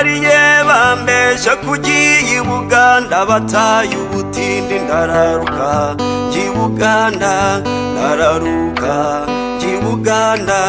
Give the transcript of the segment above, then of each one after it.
bambariye bambesha kugiye i Buganda bataye ubutindi ndararuka ngi Buganda ndararuka ngi Buganda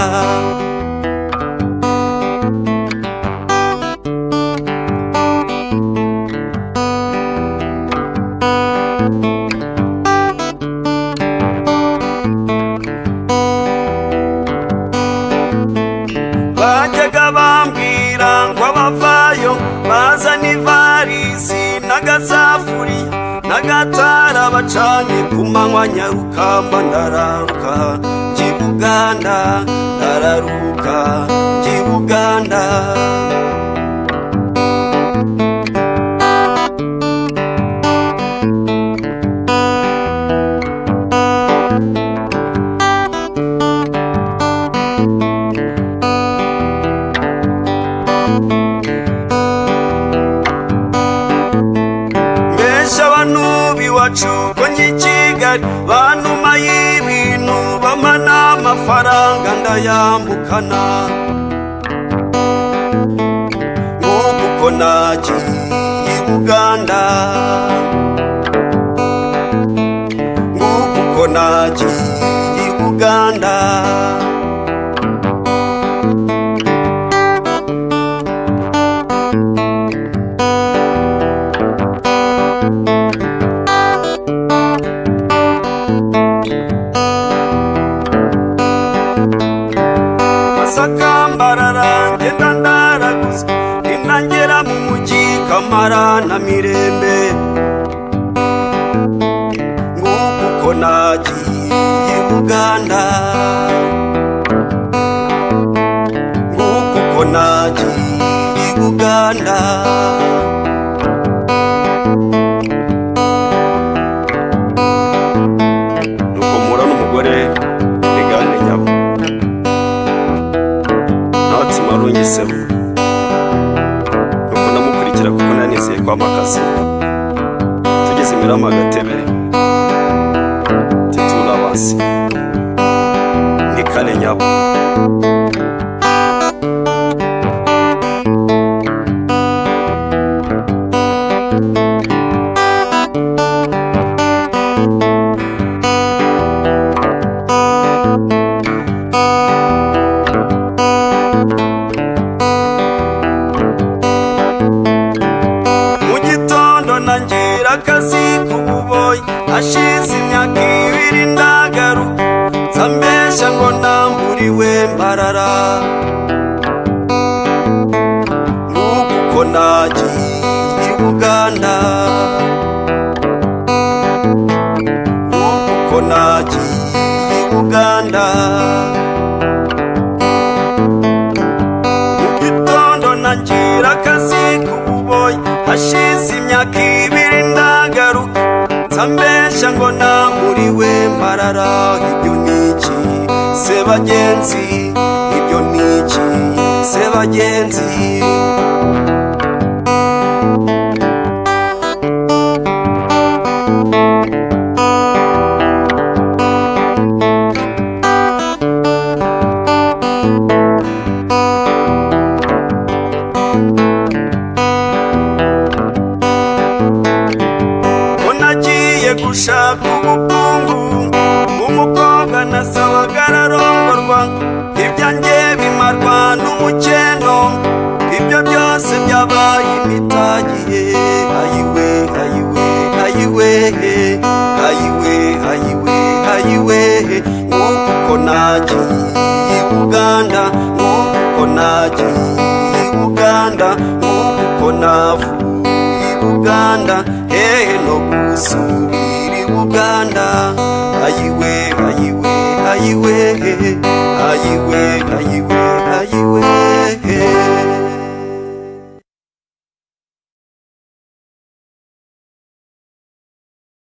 bajyaga bambwira ngo abavayo bazana ivarisi n'agasafuriya n'agatara bacanye ku manywa nyarukamba ndararuka ngi Buganda ndararuka ngi Buganda ko ngi Kigali banuma y'ibintu bamana amafaranga ndayambukana nguko uko nagiye i Buganda nguko uko nagiye i Buganda sakambarara ngenda ndaraguza inangera mu mujyi Kamara na Mirembe nguko uko nagiye i Buganda nguko uko nagiye i Buganda nuko mura n'umugore bigane nyabo marungisemo nuko ndamukurikira kuko nanizeye kwamakazi tugeze Mirama Gatebe titula basi ni kale nyabo akazi k'ububoyi hashize imyaka 2 ndagaruka zambesha ngo namburiwe Mbarara nguko uko nagiye i Buganda nguko uko nagiye i Buganda mu gitondo nangira akazi k'ububoyi hashize imyaka 2 ndagaruka zambesha ngo namburiwe Mbarara ibyo niki se bagenzi ibyo niki se bagenzi gushaka ubukungu umukobwa nasabaga ararongorwa ibyanjye bimarwa n'umukeno ibyo byose byabaye imitagiye ayiwe ayiwe ayiwe ayiwe ayiwe ayiwe nguko uko nagiye i Buganda nguko uko nagiye i Buganda nguko uko navuye i Buganda hehe no gusubira i Buganda ayiwe ayiwe ayiwe ayiwe ayiwe ayiwe